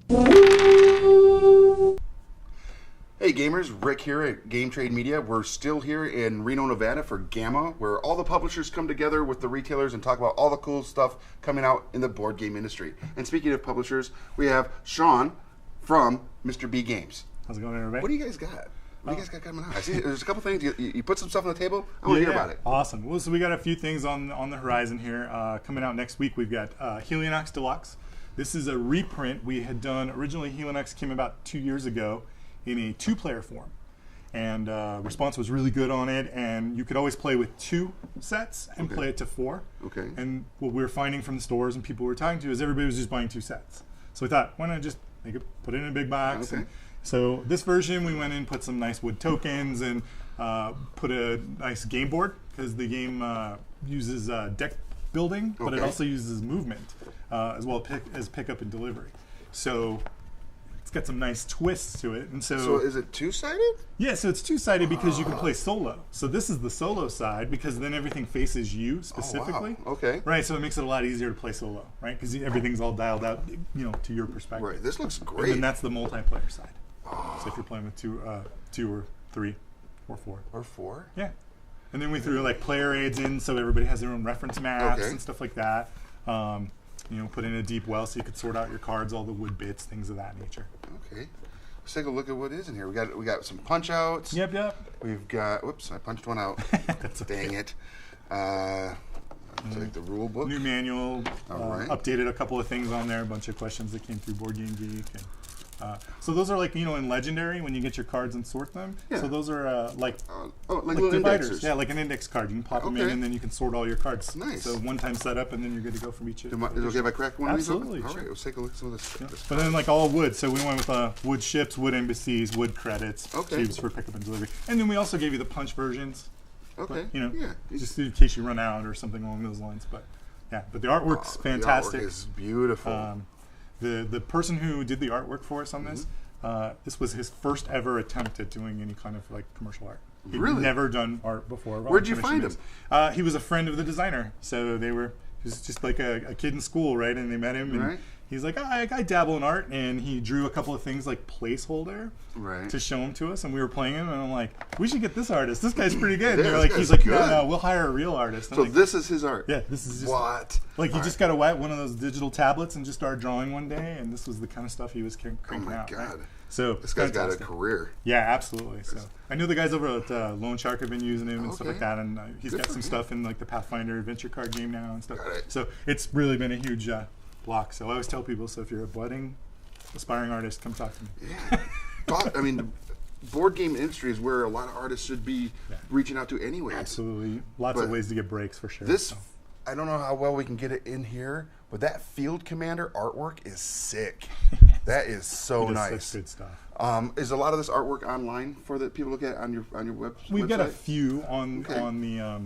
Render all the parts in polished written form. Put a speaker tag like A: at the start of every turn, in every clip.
A: Hey gamers, Rick here at Game Trade Media. We're still here in Reno, Nevada for GAMA, where all the publishers come together with the retailers and talk about all the cool stuff coming out in the board game industry. And speaking of publishers, we have Sean from mr.bgames.
B: How's it going, everybody?
A: What do you guys got? What do you guys got coming out? I see there's a couple things. You put some stuff on the table. I want to hear about it.
B: Awesome. Well, so we got a few things on the horizon here. Coming out next week, we've got Helionox Deluxe. This is a reprint. We had done, originally Helionox came about 2 years ago in a 2-player form. And response was really good on it, and you could always play with 2 sets and play it to 4.
A: Okay.
B: And what we were finding from the stores and people we were talking to is everybody was just buying 2 sets. So we thought, why not just put it in a big box?
A: Okay.
B: And so this version, we went in, put some nice wood tokens, and put a nice game board, because the game uses deck building, but it also uses movement as well as pickup and delivery. So it's got some nice twists to it. And so
A: is it 2-sided?
B: Yeah, so it's 2-sided because you can play solo. So this is the solo side, because then everything faces you specifically.
A: Oh, wow. Okay.
B: Right, so it makes it a lot easier to play solo, right? Because everything's all dialed out, to your perspective.
A: Right. This looks great.
B: And then that's the multiplayer side. So if you're playing with two or 3 or 4.
A: Or 4?
B: Yeah. And then we threw like player aids in, so everybody has their own reference maps and stuff like that. Put in a deep well so you could sort out your cards, all the wood bits, things of that nature.
A: Okay. Let's take a look at what is in here. We got some punch outs.
B: Yep.
A: We've got, whoops, I punched one out.
B: That's okay.
A: Dang it. Take the rule book.
B: New manual.
A: Right.
B: Updated a couple of things on there, a bunch of questions that came through Board Game Geek. And, so those are like, in Legendary, when you get your cards and sort them.
A: Yeah.
B: So those are like
A: little
B: dividers.
A: indexers.
B: Yeah, like an index card. You can pop them in, and then you can sort all your cards.
A: Nice.
B: So one-time setup, and then you're good to go from each.
A: Is it okay if I crack one
B: Absolutely,
A: of these? All
B: sure.
A: right, let's take a look at some of this.
B: Yeah. But then like all wood. So we went with wood ships, wood embassies, wood credits,
A: Okay.
B: cubes for pickup and delivery. And then we also gave you the punch versions.
A: Okay.
B: But,
A: yeah.
B: just in case you run out or something along those lines. But yeah, but the artwork's fantastic.
A: The artwork is beautiful.
B: The person who did the artwork for us on this was his first ever attempt at doing any kind of like commercial art. He'd
A: Really?
B: never done art before.
A: Where'd you find him?
B: He was a friend of the designer, so he was just like a kid in school, right? And they met him, and he's like, I dabble in art, and he drew a couple of things like placeholder to show them to us, and we were playing him, and I'm like, we should get this artist. This guy's pretty good. And they're like, he's like, no, we'll hire a real artist.
A: So this is his art.
B: Yeah, this is just
A: what?
B: Like he just got one of those digital tablets and just started drawing one day, and this was the kind of stuff he was cranking out.
A: God.
B: Right? So
A: This guy's got a career.
B: Yeah, absolutely. So I know the guys over at Lone Shark have been using him and stuff like that, and he's got some stuff in like the Pathfinder adventure card game now and stuff. So it's really been a huge block. So I always tell people, so if you're a budding, aspiring artist, come talk to me.
A: Yeah. I mean, the board game industry is where a lot of artists should be reaching out to anyway.
B: Absolutely. Lots of ways to get breaks for sure.
A: I don't know how well we can get it in here, but that Field Commander artwork is sick. That is so nice.
B: Such good stuff.
A: Is a lot of this artwork online for the people look at on your website?
B: We've got a few on the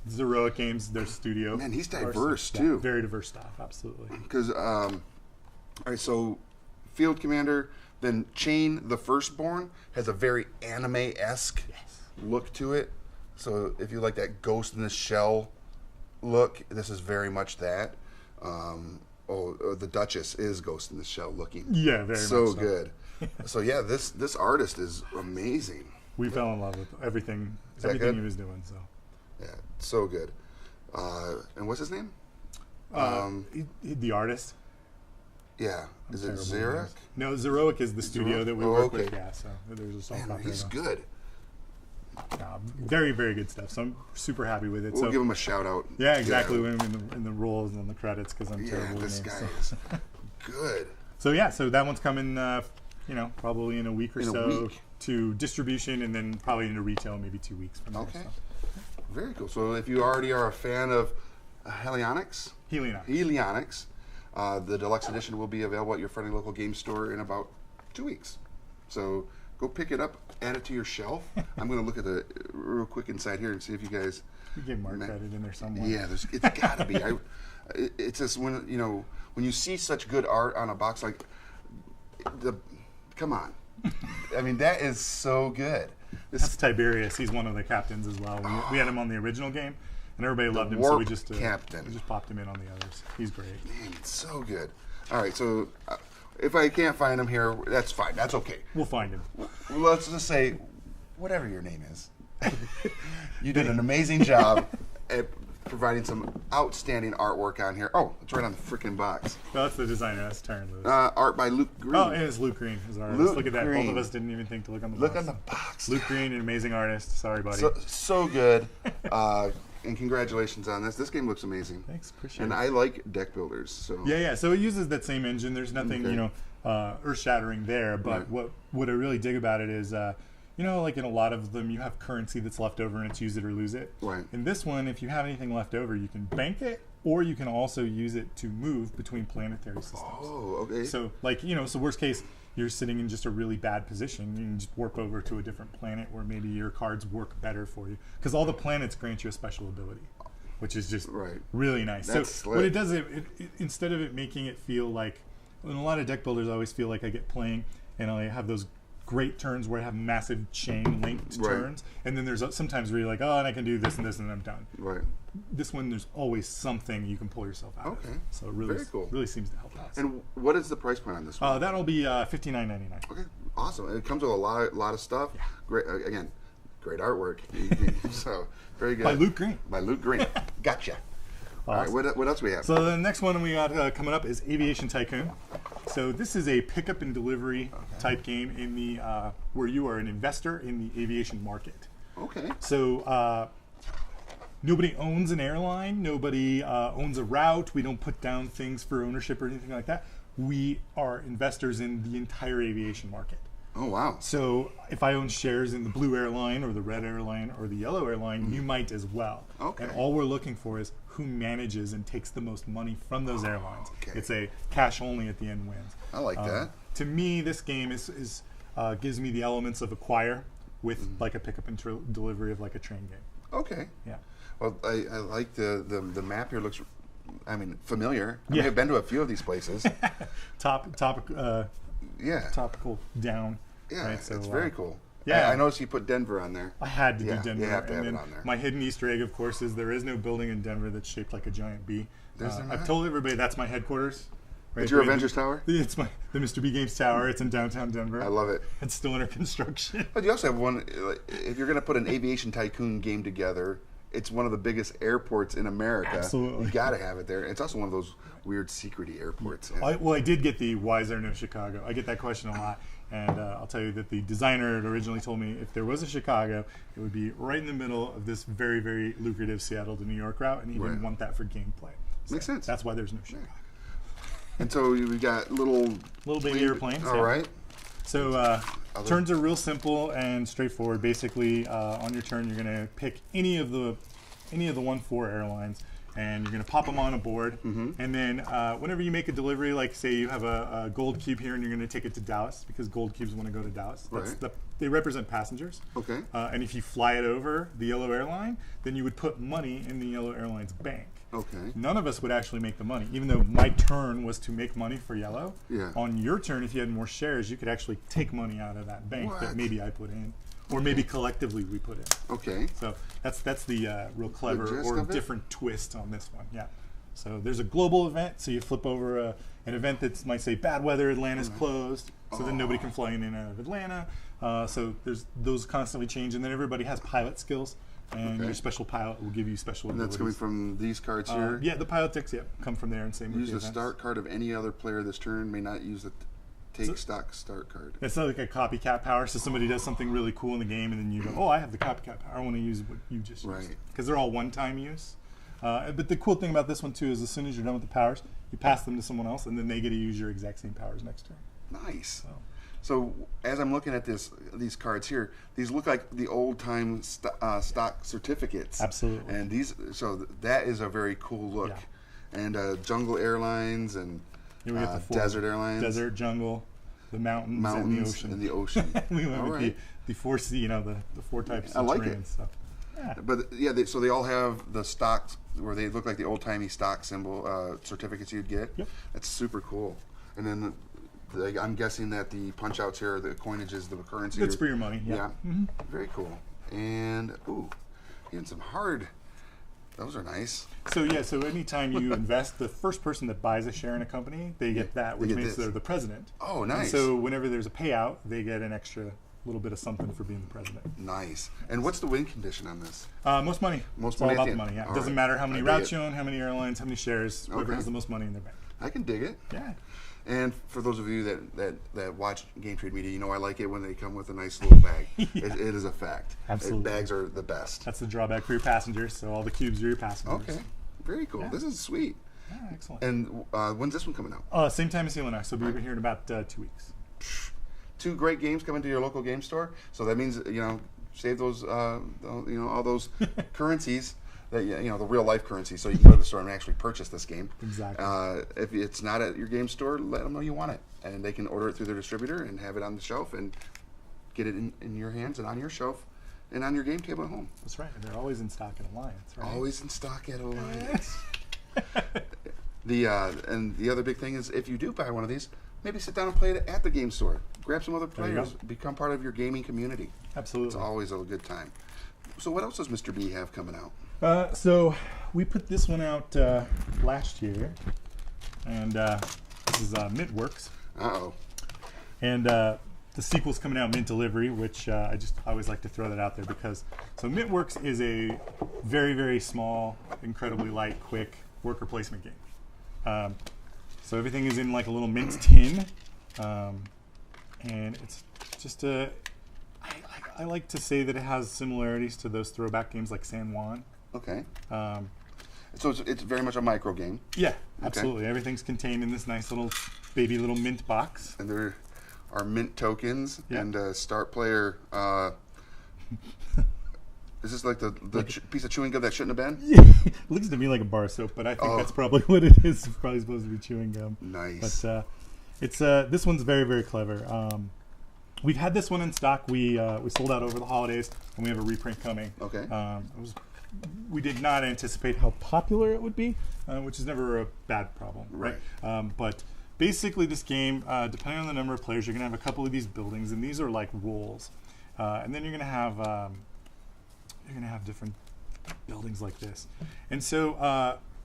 B: Zeroic Games, their studio.
A: Man, he's diverse too.
B: Very diverse stuff, absolutely.
A: Because all right, so Field Commander, then Chain the Firstborn has a very anime-esque look to it. So if you like that Ghost in the Shell look, this is very much that. The Duchess is Ghost in the Shell looking.
B: Yeah, very much so.
A: So good. So yeah, this artist is amazing.
B: We fell in love with everything he was doing. So
A: yeah, so good. And what's his name?
B: The artist.
A: Yeah, is it Xeric?
B: No, Zeroic is the studio that we work with. Yeah, so there's a soft copy.
A: He's good.
B: Very, very good stuff. So I'm super happy with it.
A: We'll give him a shout out.
B: Yeah, exactly. In the roles and the credits, because I'm terrible.
A: This guy is good.
B: So yeah, so that one's coming. Probably in a week or so to distribution, and then probably into retail maybe 2 weeks from now.
A: Okay. So. Very cool. So if you already are a fan of Helionox, the deluxe edition will be available at your friendly local game store in about 2 weeks. So go pick it up, add it to your shelf. I'm going to look at the real quick inside here and see if you guys.
B: You get Mark credit in there somewhere.
A: Yeah, it's got to be. It's just when you see such good art on a box like come on. I mean, that is so good.
B: That's Tiberius. He's one of the captains as well. We had him on the original game, and everybody loved him, so we just popped him in on the others. He's great.
A: Man, it's so good. All right, so if I can't find him here, that's fine. That's okay.
B: We'll find him.
A: Well, let's just say, whatever your name is, you did an amazing job at providing some outstanding artwork on here. Oh, it's right on the freaking box.
B: Well, that's the designer. That's Taryn Lewis.
A: Art by Luke Green.
B: Oh, and it's Luke Green. Is our artist. Look at that.
A: Green.
B: Both of us didn't even think to look on the box.
A: Look on the box.
B: Luke Green, an amazing artist. Sorry, buddy.
A: So good. And congratulations on this. This game looks amazing.
B: Thanks, appreciate
A: and
B: it.
A: And I like deck builders. So
B: yeah. So it uses that same engine. There's nothing, earth-shattering there. But what I really dig about it is, like in a lot of them, you have currency that's left over and it's use it or lose it.
A: Right.
B: In this one, if you have anything left over, you can bank it, or you can also use it to move between planetary systems.
A: Oh, okay.
B: So, so worst case, you're sitting in just a really bad position. You can just warp over to a different planet where maybe your cards work better for you. Because all the planets grant you a special ability, which is just really nice.
A: That's
B: so
A: slick.
B: what it does, it instead of it making it feel like, in a lot of deck builders, I always feel like I get playing and I have those great turns where I have massive chain linked turns, and then there's sometimes where you're like, oh, and I can do this and this and I'm done.
A: Right.
B: This one, there's always something you can pull yourself out of.
A: Okay.
B: So it really,
A: Very cool.
B: really seems to help out.
A: And what is the price point on this one?
B: That'll be $59.99.
A: Okay, awesome. It comes with a lot of stuff.
B: Yeah.
A: Great, again, great artwork. So very good.
B: By Luke Green.
A: By Luke Green. Gotcha. All right, what else we have?
B: So the next one we got coming up is Aviation Tycoon. So this is a pickup and delivery type game in the where you are an investor in the aviation market.
A: Okay.
B: So nobody owns an airline. Nobody owns a route. We don't put down things for ownership or anything like that. We are investors in the entire aviation market.
A: Oh, wow.
B: So if I own shares in the blue airline or the red airline or the yellow airline, you might as well.
A: Okay.
B: And all we're looking for is who manages and takes the most money from those airlines.
A: Okay.
B: It's a cash only at the end wins.
A: I like that.
B: To me, this game is gives me the elements of Acquire with like a pickup and delivery of like a train game.
A: Okay.
B: Yeah.
A: Well, I like the map here. Looks, familiar. I mean,
B: Yeah.
A: I've been to a few of these places.
B: Topical down.
A: Yeah,
B: right? So,
A: it's very cool.
B: Yeah.
A: I noticed you put Denver on there.
B: I had to
A: Yeah,
B: do Denver.
A: you have to
B: and
A: have it
B: then
A: on there.
B: my hidden Easter egg, of course, is there is no building in Denver that's shaped like a giant bee. I've told everybody that's my headquarters. Right?
A: It's your Avengers Tower?
B: It's the mr.bgames Tower. It's in downtown Denver.
A: I love it.
B: It's still under construction.
A: But you also have one, if you're going to put an Aviation Tycoon game together, it's one of the biggest airports in America.
B: Absolutely.
A: You got to have it there. It's also one of those weird secret-y airports. Yeah.
B: I did get the why is there no Chicago? I get that question a lot. And I'll tell you that the designer had originally told me if there was a Chicago, it would be right in the middle of this very, very lucrative Seattle to New York route, and he didn't want that for gameplay. So
A: Makes sense.
B: That's why there's no Chicago.
A: And so we got little
B: baby airplanes.
A: All right.
B: So turns are real simple and straightforward. Basically, on your turn, you're going to pick any of the 1-4 airlines, and you're going to pop them on a board. And then whenever you make a delivery, like say you have a gold cube here, and you're going to take it to Dallas because gold cubes want to go to Dallas. They represent passengers.
A: Okay.
B: And if you fly it over the yellow airline, then you would put money in the yellow airline's bank.
A: Okay.
B: None of us would actually make the money, even though my turn was to make money for yellow.
A: Yeah.
B: On your turn, if you had more shares, you could actually take money out of that bank that
A: What?
B: maybe I put in, or maybe collectively we put in.
A: Okay.
B: So that's the real clever
A: gist
B: or
A: of it?
B: different twist on this one. Yeah. So there's a global event. So you flip over an event that might say bad weather, Atlanta's closed. So then nobody can fly in and out of Atlanta. So there's those constantly change, and then everybody has pilot skills. And your special pilot will give you special
A: And
B: abilities.
A: that's coming from these cards here?
B: Yeah, the pilot decks, come from there and same with
A: Use
B: the
A: the
B: events.
A: start card of any other player this turn. May not use the take stock start card.
B: It's not like a copycat power, so somebody does something really cool in the game, and then you go, oh, I have the copycat power. I want to use what you just used. Because they're all one-time use. But the cool thing about this one, too, is as soon as you're done with the powers, you pass them to someone else, and then they get to use your exact same powers next turn.
A: Nice. So as I'm looking at these cards here, these look like the old-time stock certificates.
B: Absolutely.
A: And that is a very cool look.
B: Yeah.
A: And Jungle Airlines and
B: We got the four,
A: Desert Airlines.
B: Desert, jungle, the mountains and the ocean.
A: And the ocean.
B: We went with the four, the four types of terrain. So, yeah.
A: But yeah, so they all have the stocks where they look like the old-timey stock symbol certificates you'd get.
B: Yep.
A: That's super cool. And then I'm guessing that the punch outs here, the coinage is the currency.
B: That's for your money. Yeah.
A: Very cool. And even some hard Those are nice.
B: So yeah, so anytime you invest, the first person that buys a share in a company, they get that, which means they're the president.
A: Oh, nice.
B: And so whenever there's a payout, they get an extra little bit of something for being the president.
A: Nice. And what's the win condition on this?
B: Most money.
A: Most
B: it's
A: money
B: all about
A: at
B: the
A: the end.
B: money. Yeah.
A: All
B: It doesn't
A: right.
B: matter how many
A: I dig
B: routes
A: it.
B: you own, how many airlines, how many shares, whoever
A: Okay.
B: has the most money in their bank.
A: I can dig it.
B: Yeah.
A: And for those of you that watch Game Trade Media, you know I like it when they come with a nice little bag.
B: Yeah.
A: It is a fact.
B: Absolutely.
A: Bags are the best.
B: That's the drawback for your passengers. So all the cubes are your passengers.
A: Okay. Very cool.
B: Yeah.
A: This is sweet.
B: Yeah, excellent.
A: And when's this one coming out?
B: Same time as Helionox. So we'll be here in about 2 weeks.
A: 2 great games coming to your local game store. So that means, save those, all those currencies. That, the real life currency, so you can go to the store and actually purchase this game.
B: Exactly.
A: If it's not at your game store, let them know you want it, and they can order it through their distributor and have it on the shelf and get it in your hands and on your shelf and on your game table at home.
B: That's right. And they're always in stock at Alliance, right?
A: Always in stock at Alliance. And the other big thing is, if you do buy one of these, maybe sit down and play it at the game store. Grab some other
B: There you
A: players.
B: go.
A: Become part of your gaming community.
B: Absolutely.
A: It's always a good time. So what else does Mr. B have coming out?
B: So we put this one out last year, and this is Mintworks,
A: Uh-oh.
B: and the sequel's coming out, Mint Delivery, which I always like to throw that out there because so Mintworks is a very, very small, incredibly light, quick worker placement game. So everything is in like a little mint tin, and it's just I like to say that it has similarities to those throwback games like San Juan.
A: Okay. So it's very much a micro game.
B: Yeah, absolutely. Everything's contained in this nice little little mint box.
A: And there are mint tokens and start player. Is this like the piece of chewing gum that shouldn't have been?
B: It looks to me like a bar of soap, but I think that's probably what it is. It's probably supposed to be chewing gum.
A: Nice.
B: But it's this one's very, very clever. We've had this one in stock. We sold out over the holidays, and we have a reprint coming.
A: Okay.
B: We did not anticipate how popular it would be, which is never a bad problem, right? But basically, this game, depending on the number of players, you're going to have a couple of these buildings, and these are like rolls, and then you're going to have different buildings like this. And so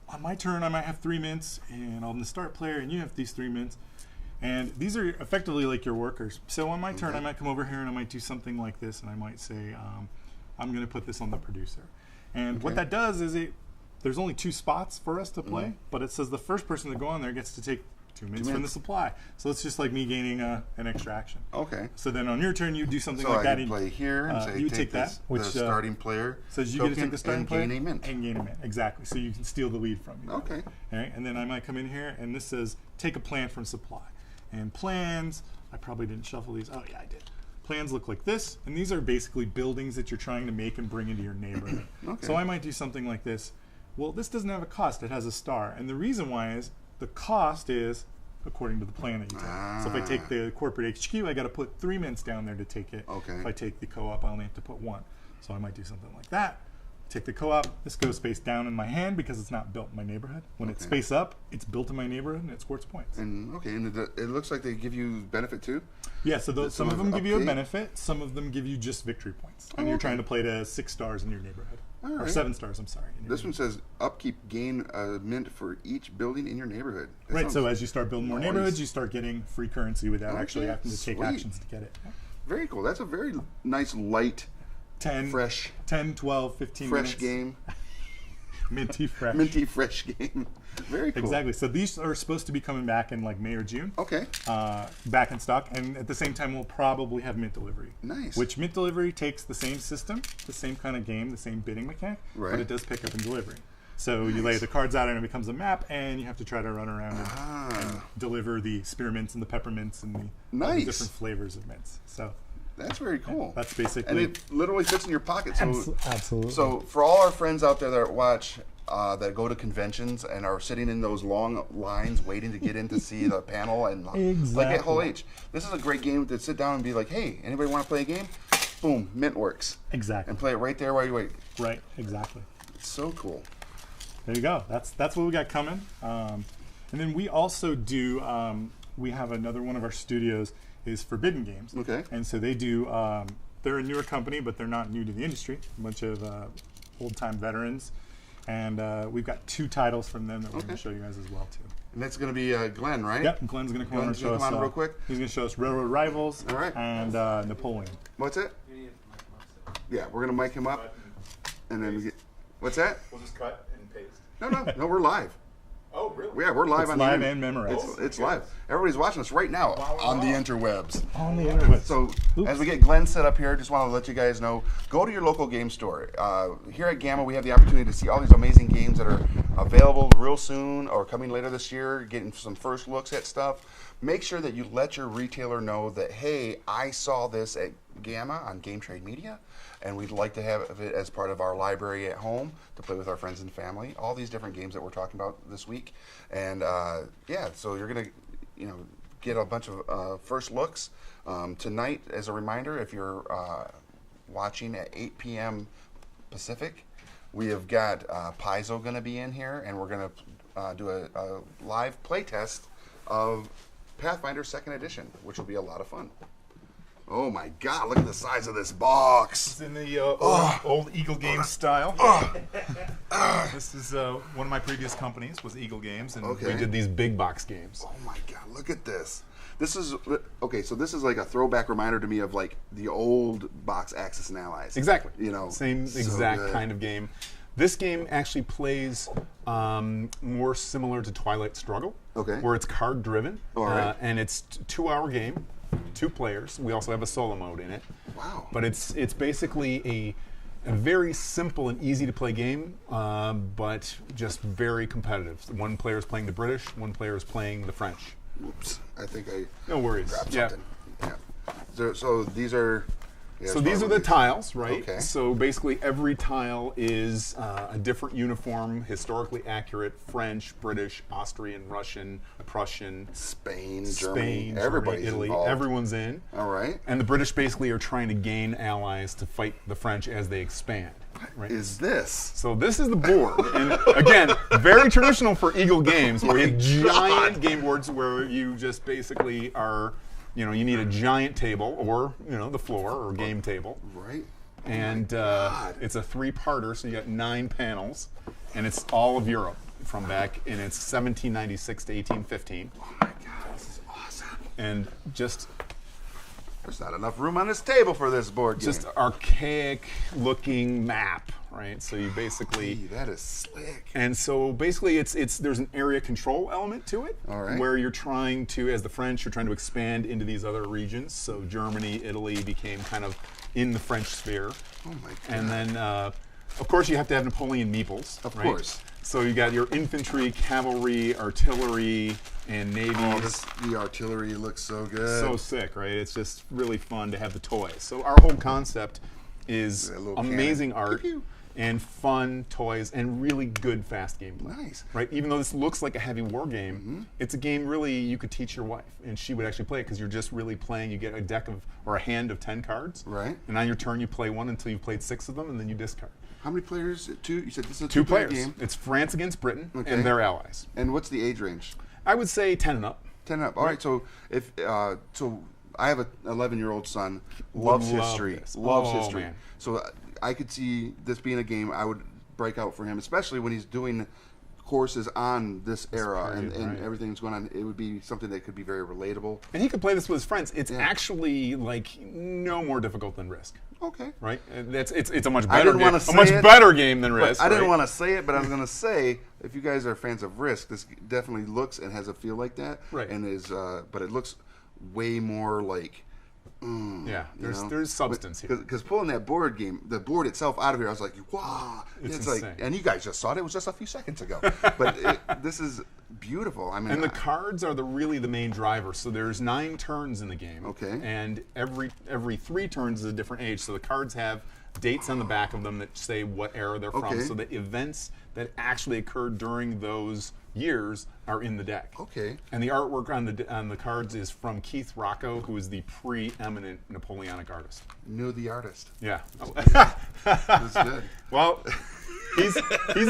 B: on my turn, I might have 3 mints, and on the start player, and you have these 3 mints. And these are effectively like your workers. So on my turn, I might come over here and I might do something like this, and I might say, I'm going to put this on the producer. And what that does is there's only 2 spots for us to play, but it says the first person to go on there gets to take 2 minutes from the supply. So it's just like me gaining an extra action.
A: Okay.
B: So then on your turn, you do something
A: So
B: like
A: I
B: that.
A: can play here and say,
B: you
A: take
B: take that,
A: this,
B: which
A: the starting player
B: says you get to take the starting player
A: gain a mint.
B: and gain a mint. Exactly. So you can steal the lead from you.
A: Okay.
B: All right. And then I might come in here, and this says take a plan from supply. And plans, I probably didn't shuffle these. Oh yeah, I did. Plans look like this, and these are basically buildings that you're trying to make and bring into your neighborhood. So I might do something like this. Well, this doesn't have a cost, it has a star. And the reason why is the cost is according to the plan that you take. So if I take the corporate HQ, I got to put 3 mints down there to take it.
A: Okay.
B: If I take the co-op, I only have to put 1. So I might do something like that. Take the co-op, this goes face down in my hand because it's not built in my neighborhood. When it's face up, it's built in my neighborhood and it scores points.
A: And it looks like they give you benefit too.
B: Yeah, so some of them give you a benefit, some of them give you just victory points. And you're trying to play to 6 stars in your neighborhood. Or 7 stars, I'm sorry.
A: This one says upkeep gain a mint for each building in your neighborhood.
B: Right, so as you start building more neighborhoods, you start getting free currency without actually having to take actions to get it.
A: Very cool. That's a very nice, light,
B: 10, 12, 15
A: fresh
B: minutes.
A: game.
B: Minty fresh.
A: Minty fresh game. Very cool.
B: Exactly. So these are supposed to be coming back in like May or June.
A: Okay.
B: Back in stock, and at the same time, we'll probably have Mint Delivery.
A: Nice.
B: Which Mint Delivery takes the same system, the same kind of game, the same bidding mechanic, but it does pick up and delivery. So you lay the cards out and it becomes a map, and you have to try to run around and deliver the spearmints and the peppermints and the different flavors of mints. So
A: that's very cool.
B: That's basically,
A: and it literally fits in your pocket. So
B: absolutely.
A: So for all our friends out there that watch, that go to conventions and are sitting in those long lines waiting to get in to see the panel and like at Whole H, this is a great game to sit down and be like, hey, anybody want to play a game? Boom, Mint works.
B: Exactly.
A: And play it right there while you wait.
B: Right. Exactly.
A: It's so cool.
B: There you go. That's what we got coming. And then we also do. We have another one of our studios is Forbidden Games.
A: Okay.
B: And so they do. They're a newer company, but they're not new to the industry. A bunch of old-time veterans, And we've got 2 titles from them that we're going to show you guys as well, too.
A: And that's going to be Glenn, right?
B: Yep, Glenn's going to come over and show us.
A: Real quick.
B: He's going to show us Railroad Rivals
A: All right.
B: and Napoleon.
A: What's it? Yeah, we're going to mic him up. And then we get, what's that?
B: We'll just cut and paste.
A: No, we're live.
B: Oh, really?
A: Yeah, we're live
B: It's
A: on
B: live
A: the
B: and memorized.
A: It's live. Everybody's watching us right now on the interwebs.
B: On the interwebs.
A: So as we get Glenn set up here, just want to let you guys know, go to your local game store. Here at GAMA, we have the opportunity to see all these amazing games that are available real soon or coming later this year, getting some first looks at stuff. Make sure that you let your retailer know that, hey, I saw this at GAMA on Game Trade Media, and we'd like to have it as part of our library at home to play with our friends and family. All these different games that we're talking about this week. And yeah, so you're going to get a bunch of first looks. Tonight, as a reminder, if you're watching at 8 p.m. Pacific, we have got Paizo going to be in here, and we're going to do a live play test of Pathfinder 2nd Edition, which will be a lot of fun. Oh my God, look at the size of this box.
B: It's in the old Eagle Games style. This is one of my previous companies was Eagle Games, and we did these big box games.
A: Oh my God, look at this. This is, okay, so this is like a throwback reminder to me of like the old box Axis and Allies.
B: Exactly.
A: so
B: Same exact kind of game. This game actually plays more similar to Twilight Struggle, where it's card driven, and it's a 2-hour game. 2 players. We also have a solo mode in it.
A: Wow.
B: But it's basically a very simple and easy to play game, but just very competitive. One player is playing the British, one player is playing the French.
A: Oops, I think I
B: no worries.
A: grabbed something. Yeah. So these are... Yeah,
B: so these are the tiles, right?
A: Okay.
B: So basically every tile is a different uniform, historically accurate, French, British, Austrian, Russian, Prussian,
A: Spain, Germany, everybody's
B: Italy,
A: involved.
B: everyone's in.
A: All right.
B: And the British basically are trying to gain allies to fight the French as they expand. Right?
A: Is this?
B: So this is the board. And again, very traditional for Eagle Games, where we have giant game boards where you just basically are... you need a giant table or, the floor or game table.
A: Right.
B: And it's a 3-parter, so you got 9 panels. And it's all of Europe from back, and it's 1796 to 1815.
A: Oh my God, this is awesome.
B: And just...
A: there's not enough room on this table for this board game.
B: just archaic looking map, right? So you basically...
A: Gee, that is slick.
B: And so basically there's an area control element to it, where you're trying to, as the French, you're trying to expand into these other regions. So Germany, Italy became kind of in the French sphere.
A: Oh my God.
B: And then, of course, you have to have Napoleon meeples.
A: Of
B: right?
A: course.
B: So you got your infantry, cavalry, artillery, and navies.
A: Oh, the artillery looks so good.
B: So sick, right? It's just really fun to have the toys. So our whole concept is amazing art and fun toys and really good fast gameplay.
A: Nice.
B: Right? Even though this looks like a heavy war game, it's a game really you could teach your wife and she would actually play it because you're just really playing. You get a deck of or a hand of 10 cards.
A: Right.
B: And on your turn you play one until you've played 6 of them and then you discard.
A: How many players? 2? You said this is a
B: 2
A: two-player
B: players.
A: game.
B: It's France against Britain and their allies.
A: And what's the age range?
B: I would say 10 and up.
A: 10 and up. All right. So if so, I have an 11-year-old son. Loves history.
B: This.
A: Loves
B: Oh,
A: history.
B: man.
A: So I could see this being a game I would break out for him, especially when he's doing courses on this era
B: period,
A: and
B: right.
A: everything that's going on. It would be something that could be very relatable.
B: And he could play this with his friends. It's actually like no more difficult than Risk.
A: Okay.
B: Right? And it's a much
A: I
B: better
A: didn't
B: game.
A: wanna
B: A
A: say
B: much
A: it,
B: better game than Risk.
A: I didn't
B: right?
A: want to say it, but I was going to say, if you guys are fans of Risk, this definitely looks and has a feel like that.
B: Right.
A: And is, but it looks way more like.
B: Yeah, there's substance here.
A: Because pulling that board game, the board itself out of here, I was like, wow.
B: It's
A: like,
B: insane.
A: and you guys just saw it. It was just a few seconds ago. But this is beautiful. I mean,
B: And the cards are really the main driver. So there's 9 turns in the game.
A: Okay.
B: And every 3 turns is a different age. So the cards have dates on the back of them that say what era they're from.
A: Okay.
B: So the events that actually occurred during those years are in the deck.
A: Okay.
B: And the artwork on the cards is from Keith Rocco, who is the preeminent Napoleonic artist.
A: Knew the artist.
B: Yeah.
A: That's good.
B: Well, he's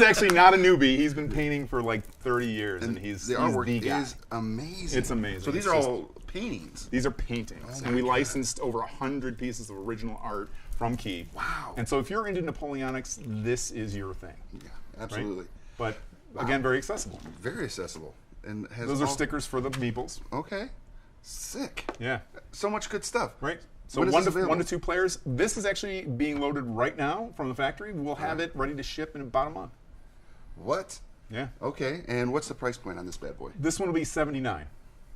B: actually not a newbie. He's been painting for like 30 years, and he's
A: The artwork
B: the guy.
A: is amazing.
B: It's amazing.
A: So these
B: It's
A: are
B: just-
A: all paintings.
B: These are paintings, and we licensed over 100 pieces of original art from Keith.
A: Wow.
B: And so if you're into Napoleonics, this is your thing.
A: Yeah. absolutely.
B: Right? But again, very accessible.
A: Very accessible. And has
B: Those are stickers for the meeples.
A: Okay. Sick.
B: Yeah.
A: So much good stuff.
B: Right. So
A: When is
B: one
A: this
B: to
A: available?
B: 2 players. This is actually being loaded right now from the factory. We'll have it ready to ship in about a month.
A: What?
B: Yeah.
A: Okay. And what's the price point on this bad boy?
B: This one will be $79.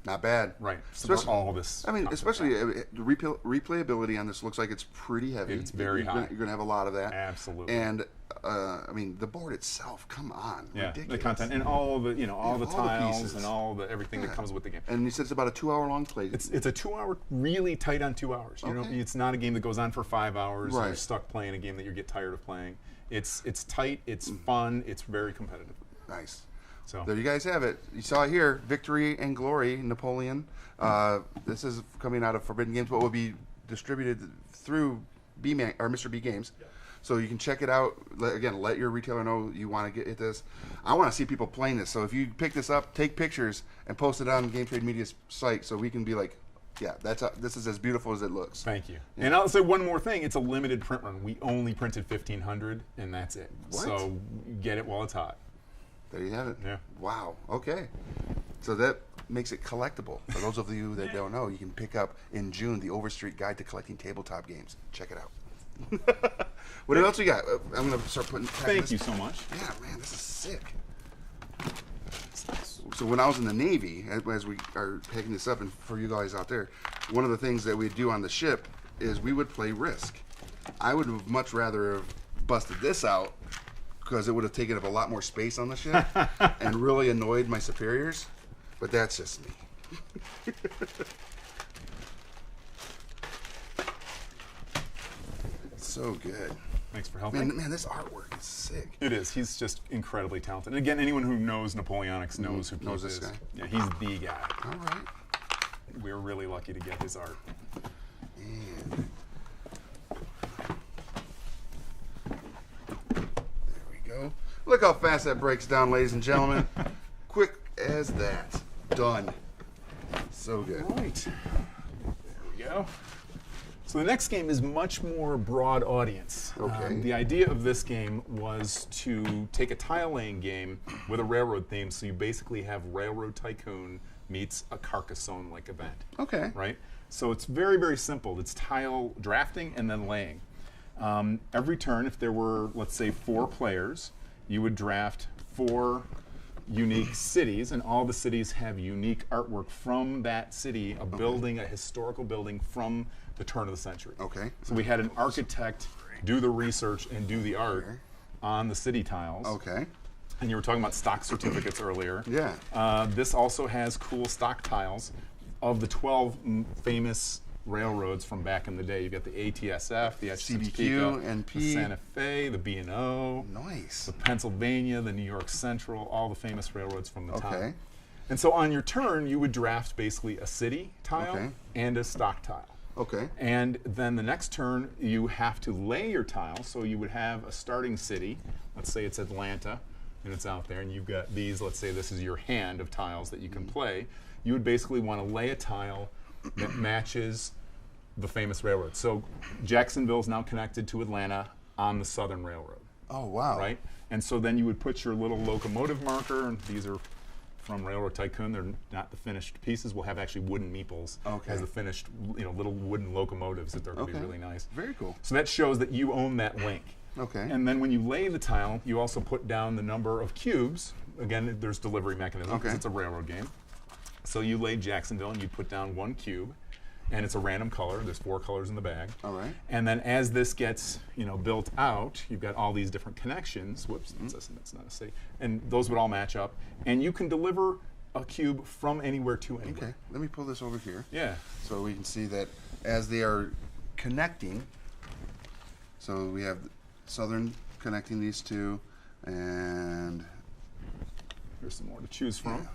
A: Not bad.
B: Right. So for all this.
A: I mean,
B: concept.
A: especially the replayability on this looks like it's pretty heavy.
B: It's very
A: You're
B: high.
A: You're going to have a lot of that.
B: Absolutely.
A: And I mean, the board itself. Come on.
B: Yeah,
A: Ridiculous.
B: the content and all the all the
A: all the
B: tiles
A: pieces.
B: and all the everything that comes with the game.
A: And you said it's about a 2-hour-long play.
B: It's a 2-hour, really tight on 2 hours. You know,
A: Okay.
B: it's not a game that goes on for 5 hours. And
A: Right.
B: you're stuck playing a game that you get tired of playing. It's tight. It's fun. It's very competitive.
A: Nice.
B: So
A: There you guys have it. You saw it here. Victory and Glory, Napoleon. This is coming out of Forbidden Games, but will be distributed through Mr. B Games. So you can check it out. Again, let your retailer know you want to get at this. I want to see people playing this. So if you pick this up, take pictures and post it on Game Trade Media's site so we can be like, yeah, this is as beautiful as it looks.
B: thank you. And I'll say one more thing. It's a limited print run. We only printed 1,500, and that's it.
A: What?
B: So get it while it's hot.
A: There you have it.
B: Yeah.
A: Wow. Okay. So that makes it collectible. For those of you that don't know, you can pick up in June the Overstreet Guide to Collecting Tabletop Games. Check it out. What else we got? I'm going to start putting.
B: Thank you so much.
A: Yeah, man, this is sick. So when I was in the Navy, as we are picking this up, and for you guys out there, one of the things that we'd do on the ship is we would play Risk. I would have much rather have busted this out because it would have taken up a lot more space on the ship and really annoyed my superiors. But that's just me. So good.
B: Thanks for helping.
A: Man, this artwork is sick.
B: It is. He's just incredibly talented. And again, anyone who knows Napoleonics knows who
A: Knows
B: Keith
A: this
B: is.
A: guy.
B: Yeah, he's the guy.
A: All right.
B: We're really lucky to get his art.
A: And there we go. Look how fast that breaks down, ladies and gentlemen. Quick as that. Done. So good.
B: Right. There we go. So the next game is much more broad audience.
A: Okay.
B: The idea of this game was to take a tile laying game with a railroad theme, so you basically have Railroad Tycoon meets a Carcassonne-like event.
A: Okay.
B: Right? So it's very, very simple. It's tile drafting and then laying. Every turn, if there were, let's say, 4 players, you would draft 4 unique cities, and all the cities have unique artwork from that city, a building, a historical building from the turn of the century.
A: Okay.
B: So we had an architect do the research and do the art on the city tiles.
A: Okay.
B: And you were talking about stock certificates earlier.
A: Yeah.
B: This also has cool stock tiles of the 12 famous railroads from back in the day. You've got the ATSF, the
A: CBQ, NP.
B: the Santa Fe, the B&O,
A: Nice.
B: the Pennsylvania, the New York Central, all the famous railroads from the
A: Okay.
B: time. And so on your turn, you would draft basically a city tile
A: Okay.
B: and a stock tile.
A: Okay.
B: And then the next turn, you have to lay your tile. So you would have a starting city. Let's say it's Atlanta, and it's out there, and you've got these. Let's say this is your hand of tiles that you can play. You would basically want to lay a tile that matches the famous railroad. So Jacksonville is now connected to Atlanta on the Southern Railroad,
A: Oh, wow.
B: right? And so then you would put your little locomotive marker, and these are from Railroad Tycoon. They're not the finished pieces. We'll have actually wooden meeples as the finished, little wooden locomotives that they're going to be really nice.
A: Very cool.
B: So that shows that you own that link.
A: Okay.
B: And then when you lay the tile, you also put down the number of cubes. Again, there's delivery mechanism because
A: Okay.
B: it's a railroad game. So you lay Jacksonville and you put down 1 cube, and it's a random color. There's 4 colors in the bag.
A: All right.
B: And then as this gets, built out, you've got all these different connections. Whoops, that's not a city. And those would all match up. And you can deliver a cube from anywhere to anywhere.
A: Okay. Let me pull this over here.
B: Yeah.
A: So we can see that as they are connecting, so we have Southern connecting these two, and
B: There's some more to choose from.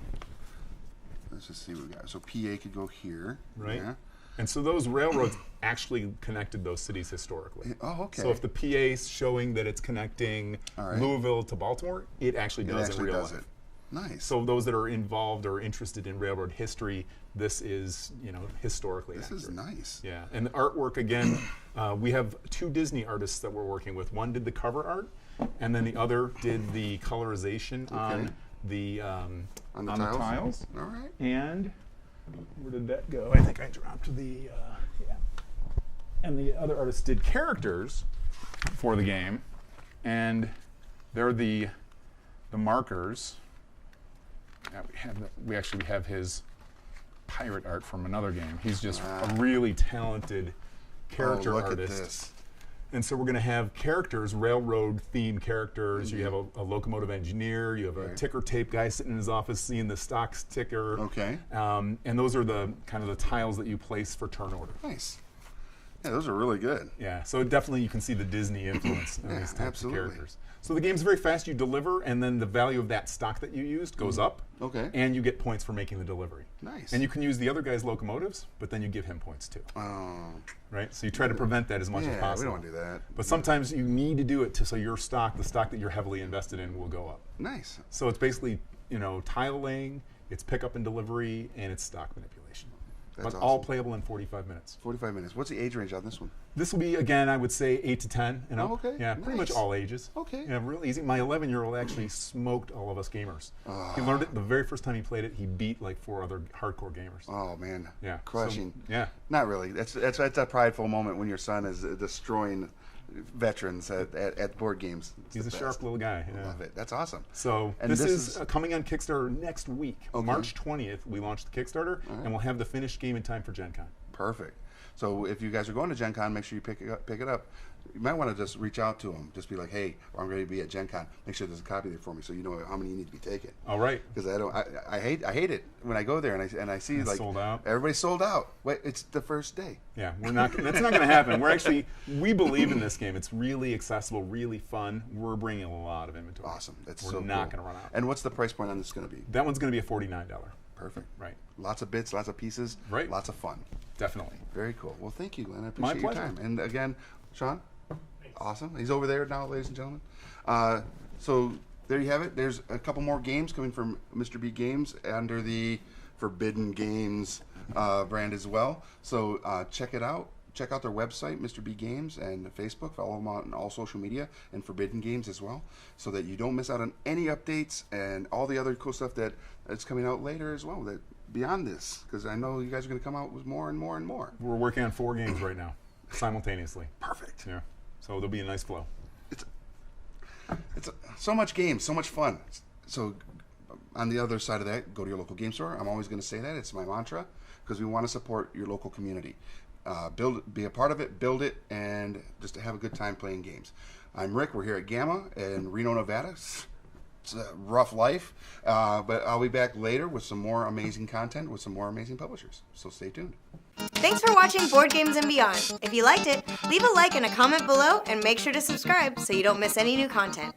A: let's just see what we got. So PA could go here.
B: Right.
A: Yeah.
B: And so those railroads actually connected those cities historically.
A: Oh, okay.
B: So if the PA is showing that it's connecting
A: All right.
B: Louisville to Baltimore, it actually
A: it
B: does
A: actually
B: in real
A: does
B: life.
A: it. Nice.
B: So those that are involved or interested in railroad history, this is historically
A: this
B: accurate.
A: is nice.
B: Yeah, and the artwork again, we have 2 Disney artists that we're working with. One did the cover art,
C: and then the other did the colorization on the tiles.
A: All right.
C: And where did that go? I think I dropped the, yeah. And the other artist did characters for the game, and they're the markers. Yeah, we actually have his pirate art from another game. He's just a really talented character
A: look
C: artist.
A: At this.
C: And so we're going to have characters, railroad-themed characters. You have a locomotive engineer. You have a ticker tape guy sitting in his office seeing the stocks ticker.
A: Okay.
C: And those are the kind of the tiles that you place for turn order.
A: Nice. Yeah, those are really good.
C: Yeah, so definitely you can see the Disney influence in these types of characters. So the game's very fast. You deliver, and then the value of that stock that you used goes up.
A: Okay.
C: And you get points for making the delivery.
A: Nice.
C: And you can use the other guy's locomotives, but then you give him points too.
A: Oh.
C: Right? So you try to prevent that as much as possible.
A: We don't want to do that.
C: But sometimes you need to do it so your stock, the stock that you're heavily invested in, will go up.
A: Nice.
C: So it's basically, tile laying, it's pickup and delivery, and it's stock manipulation.
A: That's
C: all
A: awesome.
C: playable in 45 minutes.
A: 45 minutes. What's the age range on this one?
C: This will be, again, I would say 8 to 10 and up.
A: okay.
C: Yeah, pretty much
A: Nice.
C: all ages.
A: Okay.
C: Yeah, real easy. My 11-year-old actually smoked all of us gamers. He learned it the very first time he played it. He beat like 4 other hardcore gamers.
A: Oh man.
C: Yeah.
A: Crushing.
C: So, yeah.
A: Not really. That's a prideful moment when your son is destroying veterans at board games. It's
C: He's
A: the
C: a sharp
A: best.
C: little guy. Yeah.
A: Love it. That's awesome.
C: So
A: And
C: this
A: this
C: is
A: is-
C: coming on Kickstarter next week.
A: Okay.
C: March 20th, we launch the Kickstarter, and we'll have the finished game in time for Gen Con.
A: Perfect. So if you guys are going to Gen Con, make sure you pick it up. You might want to just reach out to them. Just be like, hey, I'm ready to be at Gen Con. Make sure there's a copy there for me so you know how many you need to be taken.
C: All right.
A: Because I hate it when I go there and I see
C: It's
A: like
C: sold out.
A: Everybody's sold out. Wait, it's the first day.
C: Yeah, that's not going to happen. We believe in this game. It's really accessible, really fun. We're bringing a lot of inventory.
A: Awesome. That's
C: We're
A: so
C: not
A: cool.
C: going to run out.
A: And what's the price point on this going to be?
C: That one's going to be a $49.
A: Perfect.
C: Right.
A: Lots of bits, lots of pieces.
C: Right.
A: Lots of fun.
C: Definitely.
A: Very cool. Well, thank you, Glenn. I appreciate your
C: pleasure.
A: time. And again, Sean, awesome. He's over there now, ladies and gentlemen. So there you have it. There's a couple more games coming from Mr. B Games under the Forbidden Games brand as well. So check it out. Check out their website, Mr. B Games, and Facebook. Follow them on all social media and Forbidden Games as well, so that you don't miss out on any updates and all the other cool stuff that's coming out later as well. That beyond this, because I know you guys are going to come out with more and more and more.
C: We're working on 4 games right now, simultaneously.
A: Perfect.
C: Yeah. So there'll be a nice flow.
A: It's so much games, so much fun. So on the other side of that, go to your local game store. I'm always going to say that. It's my mantra, because we want to support your local community. Be a part of it, build it, and just have a good time playing games. I'm Rick. We're here at GAMA in Reno, Nevada. It's a rough life, but I'll be back later with some more amazing content with some more amazing publishers. So stay tuned.
D: Thanks for watching Board Games and Beyond. If you liked it, leave a like and a comment below, and make sure to subscribe so you don't miss any new content.